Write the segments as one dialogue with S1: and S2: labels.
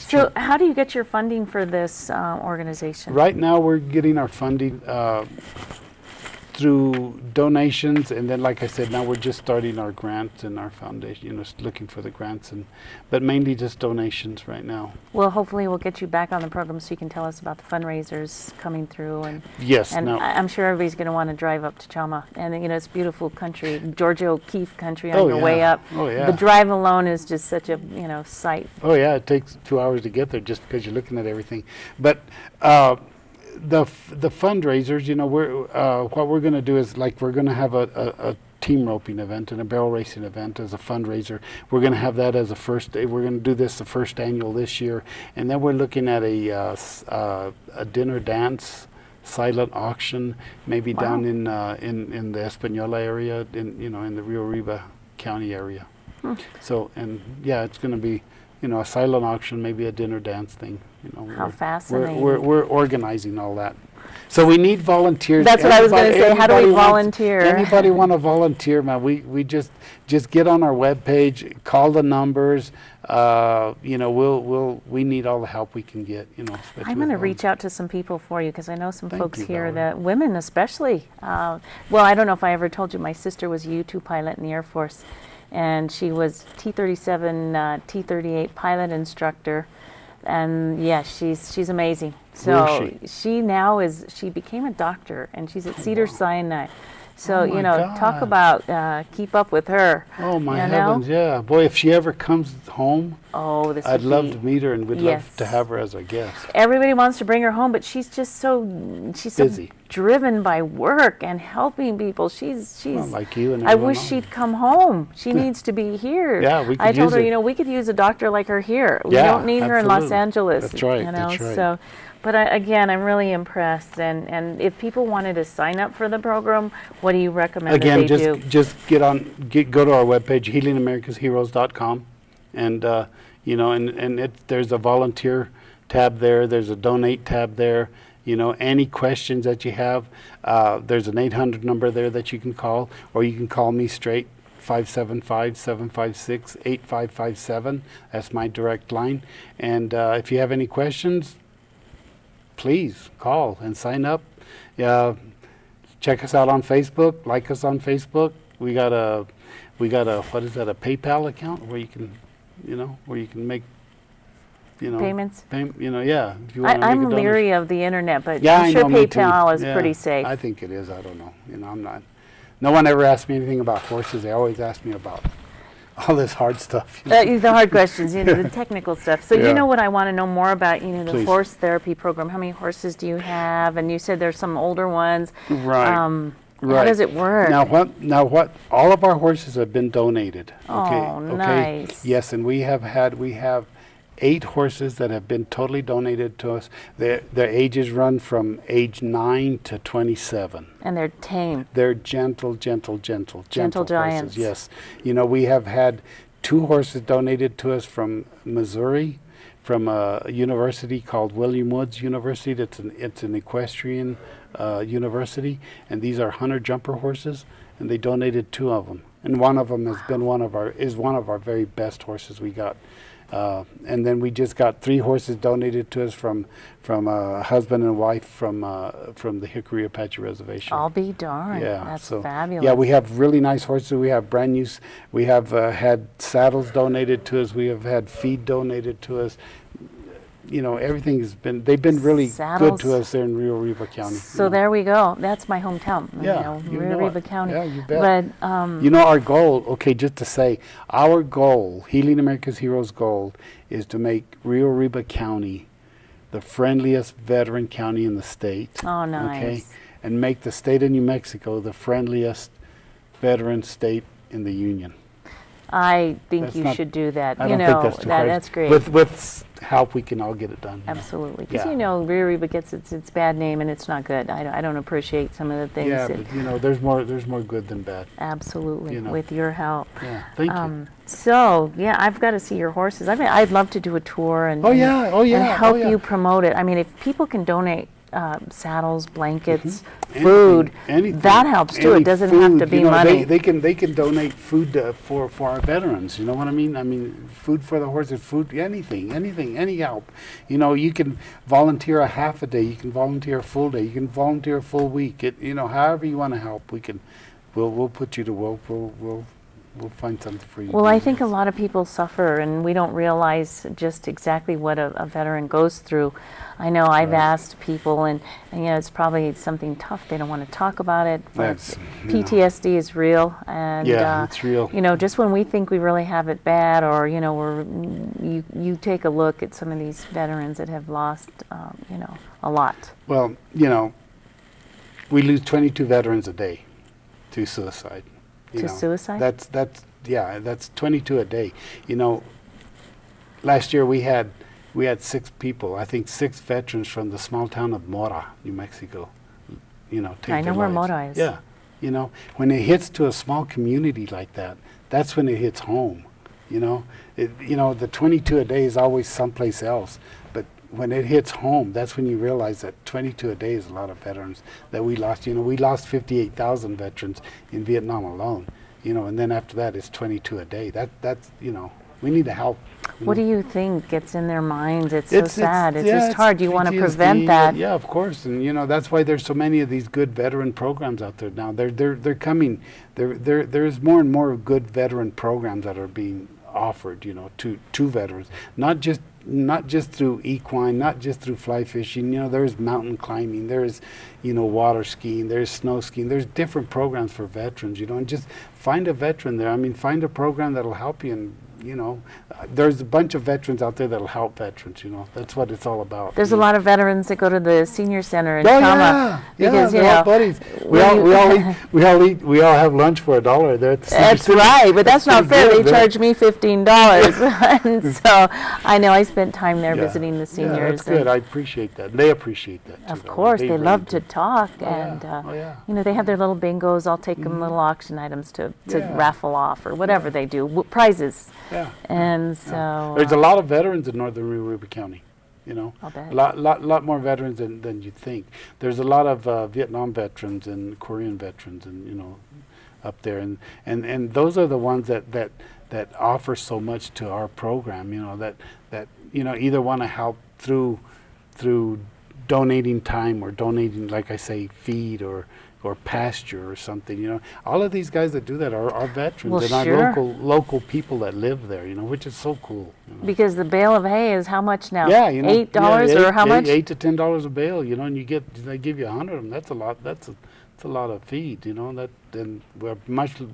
S1: So how do you get your funding for this organization?
S2: Right now we're getting our funding through donations, and then, like I said, now we're just starting our grants and our foundation, you know, looking for the grants, but mainly just donations right now.
S1: Well, hopefully we'll get you back on the program so you can tell us about the fundraisers coming through. And
S2: yes,
S1: and I'm sure everybody's going to want to drive up to Chalma, and you know, it's beautiful country, Georgia O'Keeffe country on your way up.
S2: Oh yeah.
S1: The drive alone is just such a, you know, sight.
S2: Oh yeah, it takes 2 hours to get there just because you're looking at everything. But the fundraisers, you know, what we're going to do is, like, we're going to have a team roping event and a barrel racing event as a fundraiser. We're going to have that as a first day. We're going to do this the first annual this year, and then we're looking at a dinner dance, silent auction, maybe down in the Española area, in the Rio Arriba County area. So, and yeah, it's going to be, you know, a silent auction, maybe a dinner dance thing. You know,
S1: how fascinating.
S2: We're organizing all that. So we need volunteers.
S1: That's what I was going to say. How do we volunteer?
S2: Anybody want to volunteer, man? We just get on our webpage, call the numbers. You know, we need all the help we can get. You know,
S1: I'm going to reach out to some people for you, because I know some folks here,
S2: Valerie.
S1: that women especially. Well, I don't know if I ever told you, my sister was a U-2 pilot in the Air Force, and she was T-37, T-38 pilot instructor. And yeah, she's amazing. So she became a doctor, and she's at Cedars-Sinai. So, you know,
S2: God.
S1: talk about keep up with her.
S2: Oh my heavens, yeah. Boy, if she ever comes home, I'd love to meet her, and we'd love to have her as a guest.
S1: Everybody wants to bring her home, but she's just so busy, driven by work and helping people. She's
S2: well, like you and
S1: I wish she'd come home. She needs to be here.
S2: Yeah,
S1: I told her, you know, we could use a doctor like her here. We don't need her in Los Angeles.
S2: That's right.
S1: You know,
S2: that's right.
S1: so. But again, I'm really impressed, and if people wanted to sign up for the program, what do you recommend that they do?
S2: Just go to our webpage, healingamericasheroes.com, and you know, and there's a volunteer tab there. There's a donate tab there. You know, any questions that you have, there's an 800 number there that you can call, or you can call me straight. 575-756-8557. That's my direct line. And if you have any questions, please call and sign up. Check us out on Facebook. Like us on Facebook. We got a what is that? A PayPal account where you can, you know, make, you know,
S1: payments.
S2: You know, yeah. If you
S1: I'm leery of the internet, but
S2: yeah,
S1: I'm sure PayPal is pretty safe.
S2: I think it is. I don't know. You know, I'm not. No one ever asked me anything about horses. They always ask me about all this hard stuff. You know?
S1: The hard questions, you know, the technical stuff. So you know what I want to know more about, you know, the horse therapy program. How many horses do you have? And you said there's some older ones.
S2: Right.
S1: How does it work?
S2: Now what? All of our horses have been donated.
S1: Oh, nice.
S2: Yes, and we have 8 horses that have been totally donated to us. Their ages run from age 9 to 27.
S1: And they're tame.
S2: They're gentle
S1: giants.
S2: Horses, yes. You know, we have had 2 horses donated to us from Missouri, from a university called William Woods University. It's an equestrian university, and these are hunter jumper horses, and they donated 2 of them. And one of them has been one of our very best horses we got. And then we just got 3 horses donated to us from a husband and wife from the Hickory Apache Reservation.
S1: I'll be darned.
S2: Yeah,
S1: that's fabulous.
S2: Yeah, we have really nice horses. We have brand new. We have had saddles donated to us. We have had feed donated to us. You know, everything has been. They've been really good to us there in Rio Arriba County.
S1: So there we go. That's my hometown.
S2: Yeah,
S1: you know, Rio Arriba County.
S2: Yeah, you bet.
S1: But
S2: you know, our goal. Okay, just to say, our goal, Healing America's Heroes' goal, is to make Rio Arriba County the friendliest veteran county in the state.
S1: Oh, nice. Okay,
S2: and make the state of New Mexico the friendliest veteran state in the union.
S1: I think you should do that.
S2: I don't think that's too hard.
S1: That's great.
S2: With help, we can all get it done.
S1: Absolutely. Because you know, Rio Arriba gets its bad name, and it's not good. I don't appreciate some of the things.
S2: Yeah, but you know, there's more good than bad.
S1: Absolutely.
S2: You know.
S1: With your help.
S2: Yeah. Thank you.
S1: So yeah, I've got to see your horses. I mean, I'd love to do a tour and
S2: and help
S1: you promote it. I mean, if people can donate saddles, blankets,
S2: Anything,
S1: food.
S2: anything,
S1: That helps too.
S2: any
S1: It doesn't have to
S2: food,
S1: be
S2: you know,
S1: money.
S2: They can donate food for our veterans. You know what I mean? I mean, food for the horses, food, anything, any help. You know, you can volunteer a half a day. You can volunteer a full day. You can volunteer a full week. You know, however you want to help, we'll put you to work. We'll find something for you.
S1: Well, I think a lot of people suffer, and we don't realize just exactly what a veteran goes through. I know I've asked people, and you know, it's probably something tough. They don't want to talk about it. But PTSD is real, and
S2: it's real.
S1: You know, just when we think we really have it bad, or you know, you take a look at some of these veterans that have lost, you know, a lot.
S2: Well, you know, we lose 22 veterans a day to suicide.
S1: To suicide?
S2: That's 22 a day. You know, last year we had 6 people. I think 6 veterans from the small town of Mora, New Mexico. You know, take
S1: I know where Mora is.
S2: Yeah, you know, when it hits to a small community like that, that's when it hits home. You know, the 22 a day is always someplace else, but when it hits home, that's when you realize that 22 a day is a lot of veterans that we lost. You know, we lost 58,000 veterans in Vietnam alone. You know, and then after that, it's 22 a day. That's you know, we need to help.
S1: What do you think gets in their minds? It's so sad. It's just
S2: it's
S1: hard. You want to
S2: PTSD,
S1: prevent that.
S2: Yeah, of course, and you know that's why there's so many of these good veteran programs out there now. They're coming. There's more and more good veteran programs that are being offered. You know, to veterans, not just through equine, not just through fly fishing. You know, there's mountain climbing, there's, you know, water skiing, there's snow skiing, there's different programs for veterans, you know, and just find a veteran there. I mean, find a program that'll help you, and, you know, there's a bunch of veterans out there that'll help veterans, you know. That's what it's all about.
S1: There's a lot of veterans that go to the senior center in
S2: Oh,
S1: Tama because
S2: yeah,
S1: you know,
S2: buddies. We all have lunch for $1 there at the senior
S1: that's
S2: center.
S1: right, but that's not fair. They
S2: good,
S1: charge me $15, and so I know I spent time there visiting the seniors.
S2: Yeah, that's good. I appreciate that. They appreciate that too.
S1: Of course, they
S2: really
S1: love
S2: do.
S1: to talk, and you know, they have their little bingos. I'll take them little auction items to raffle off or whatever they do, prizes.
S2: Yeah.
S1: And so
S2: there's a lot of veterans in northern Rio Grande County. You know,
S1: I'll bet.
S2: a lot more veterans than you think. There's a lot of Vietnam veterans and Korean veterans, and you know, up there, and those are the ones that offer so much to our program. You know, that you know, either want to help through donating time or donating, like I say, feed or pasture or something. You know, all of these guys that do that are veterans and are local people that live there. You know, which is so cool. You know?
S1: Because the bale of hay is how much now?
S2: Yeah, you know,
S1: $8 or how much?
S2: $8 to $10 a bale. You know, and they give you 100 of them. That's a lot. That's a lot of feed. You know, that then we're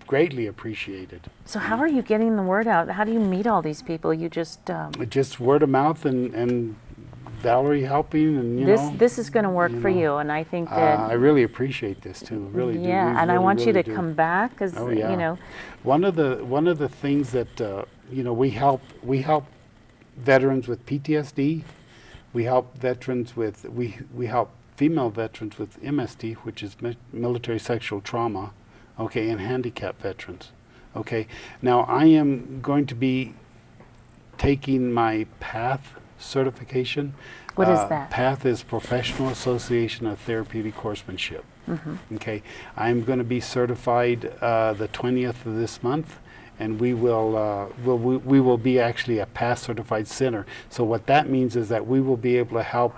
S2: greatly appreciated.
S1: So how are you getting the word out? How do you meet all these people? You just
S2: word of mouth and Valerie helping, and you know.
S1: This is going to work for you, and I think that
S2: I really appreciate this too. Really do.
S1: Yeah, and I want you to come back because you know.
S2: One of the things that you know, we help veterans with PTSD. We help veterans with we help female veterans with MST, which is military sexual trauma, okay, and handicapped veterans. Okay, now I am going to be taking my PATH certification.
S1: What is that?
S2: PATH is Professional Association of Therapeutic Horsemanship. Okay, I'm going to be certified the 20th of this month, and we will be actually a PATH certified center. So what that means is that we will be able to help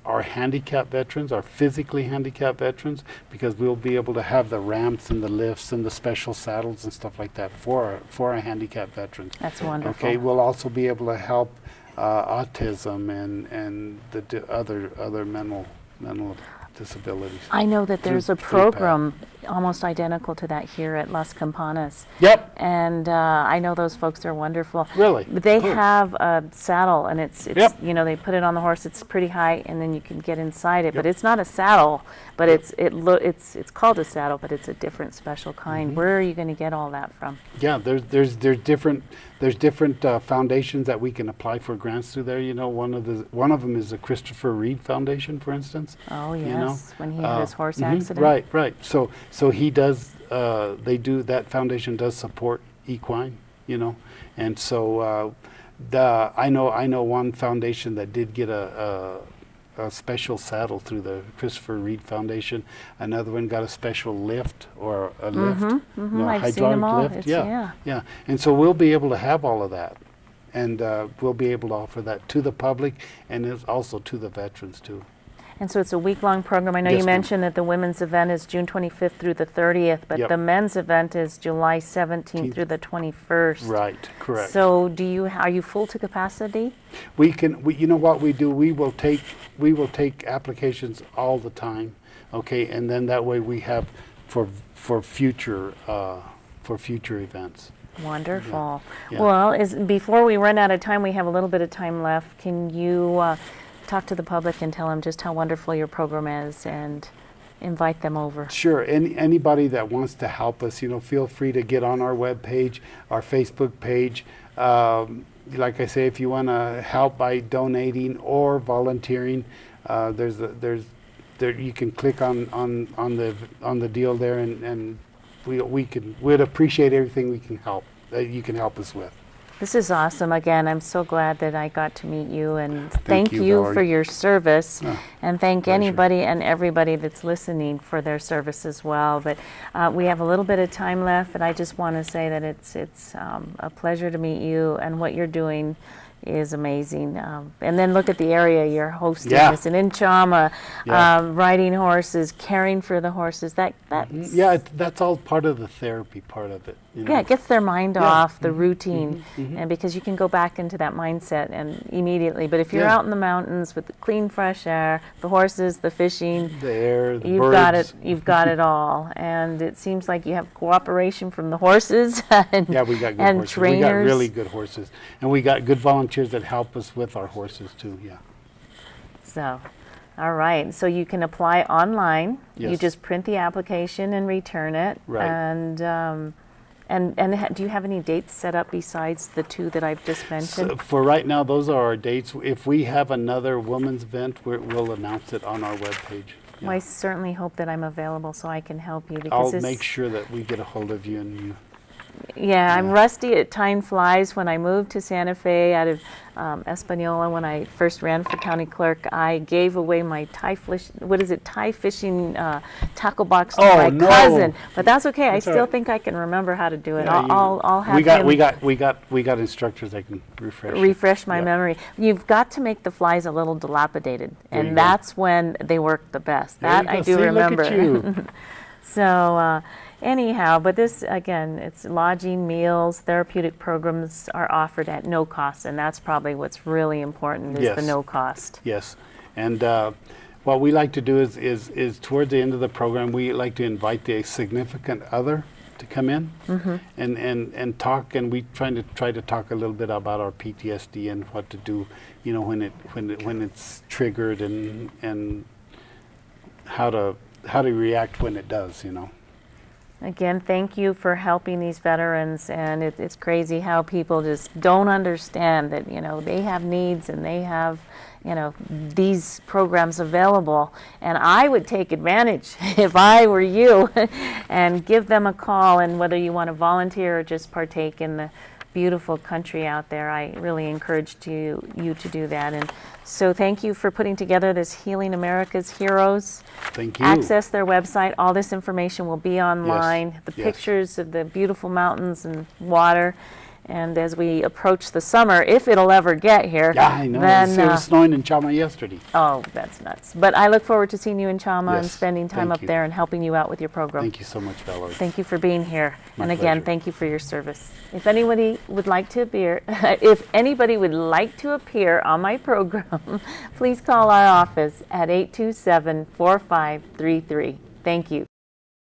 S2: our handicapped veterans, our physically handicapped veterans, because we'll be able to have the ramps and the lifts and the special saddles and stuff like that for our handicapped veterans.
S1: That's wonderful.
S2: Okay, we'll also be able to help autism and the other mental disabilities.
S1: I know that there's a program almost identical to that here at Las Campanas.
S2: Yep.
S1: And I know those folks are wonderful.
S2: Really?
S1: They have a saddle, and it's
S2: Yep.
S1: you know, they put it on the horse. It's pretty high, and then you can get inside it. But it's not a saddle, but it's called a saddle, but it's a different special kind. Where are you going to get all that from?
S2: Yeah, there's different foundations that we can apply for grants through there. You know, one of them is the Christopher Reed Foundation, for instance.
S1: Oh yes,
S2: you know?
S1: when he had his horse accident.
S2: Right. So he does. That foundation does support equine. You know, and so I know one foundation that did get a a special saddle through the Christopher Reed Foundation. Another one got a special lift or a lift,
S1: I've seen them all.
S2: lift. Yeah. And so we'll be able to have all of that, and we'll be able to offer that to the public, and it's also to the veterans too.
S1: And so it's a week-long program. I know
S2: Yes,
S1: you
S2: ma'am.
S1: mentioned that the women's event is June 25th through the 30th, but
S2: Yep.
S1: the men's event is July 17th through the 21st.
S2: Right, correct.
S1: So are you full to capacity?
S2: You know what we do? We will take applications all the time, okay, and then that way we have for future events.
S1: Wonderful.
S2: Yeah.
S1: Well, before we run out of time, we have a little bit of time left. Can you talk to the public and tell them just how wonderful your program is and invite them over?
S2: Sure. Anybody that wants to help us, feel free to get on our webpage, our Facebook page. Like I say, if you want to help by donating or volunteering, you can click on the deal there, and we'd appreciate everything we can help that you can help us with.
S1: This is awesome. Again, I'm so glad that I got to meet you, and
S2: Thank you, Valerie.
S1: for your service, and thank
S2: pleasure.
S1: anybody and everybody that's listening for their service as well. But we have a little bit of time left, and I just want to say that it's a pleasure to meet you, and what you're doing is amazing. And then look at the area you're hosting.
S2: Yeah.
S1: It's in Chama,
S2: Yeah.
S1: riding horses, caring for the horses. That's
S2: That's all part of the therapy part of it.
S1: Yeah, it gets their mind
S2: Yeah.
S1: off the routine, and because you can go back into that mindset and immediately. But if you're
S2: Yeah.
S1: out in the mountains with the clean, fresh air, the horses, the fishing,
S2: The air, the
S1: you've
S2: birds.
S1: got it. You've got it all, and it seems like you have cooperation from the horses and,
S2: Yeah, we got good
S1: and
S2: horses.
S1: trainers.
S2: We got really good horses, and we got good volunteers that help us with our horses too. Yeah.
S1: So, all right. So you can apply online. You
S2: Yes.
S1: just print the application and return it.
S2: Right.
S1: And do you have any dates set up besides the two that I've just mentioned?
S2: So for right now, those are our dates. If we have another women's event, we'll announce it on our webpage. Yeah.
S1: Well, I certainly hope that I'm available so I can help you.
S2: I'll make sure that we get a hold of you and you.
S1: Yeah, I'm rusty at time flies. When I moved to Santa Fe out of Espanola, when I first ran for county clerk, I gave away my Thai fishing tackle box to my
S2: no.
S1: cousin. But that's okay.
S2: That's
S1: I
S2: all
S1: still
S2: right.
S1: think I can remember how to do it.
S2: Yeah,
S1: I'll have
S2: we got instructors that can
S1: refresh my
S2: Yeah.
S1: memory. You've got to make the flies a little dilapidated,
S2: There you
S1: and
S2: go.
S1: that's when they work the best.
S2: There
S1: That
S2: you
S1: I
S2: go.
S1: do
S2: See,
S1: remember.
S2: Look at you.
S1: So anyhow, but this, again, it's lodging, meals, therapeutic programs are offered at no cost, and that's probably what's really important is the
S2: Yes.
S1: no cost.
S2: Yes, and what we like to do is toward the end of the program, we like to invite the significant other to come in and talk, and we try to talk a little bit about our PTSD and what to do, when it's triggered and how to react when it does,
S1: Again, thank you for helping these veterans, and it's crazy how people just don't understand that, they have needs and they have, these programs available. And I would take advantage if I were you and give them a call, and whether you want to volunteer or just partake in the beautiful country out there, I really encouraged you to do that. And so thank you for putting together this Healing America's Heroes.
S2: Thank you.
S1: Access their website. All this information will be online. The
S2: yes.
S1: pictures of the beautiful mountains and water. And as we approach the summer, if it'll ever get here,
S2: Yeah, I know.
S1: then
S2: It was snowing in Chama yesterday.
S1: oh, that's nuts. But I look forward to seeing you in Chama and
S2: Yes,
S1: spending time
S2: thank
S1: up
S2: you.
S1: there and helping you out with your program.
S2: Thank you so much, Valerie.
S1: Thank you for being here.
S2: My
S1: And again,
S2: pleasure.
S1: thank you for your service. If anybody would like to appear, if anybody would like to appear on my program, please call our office at 827-4533. Thank you.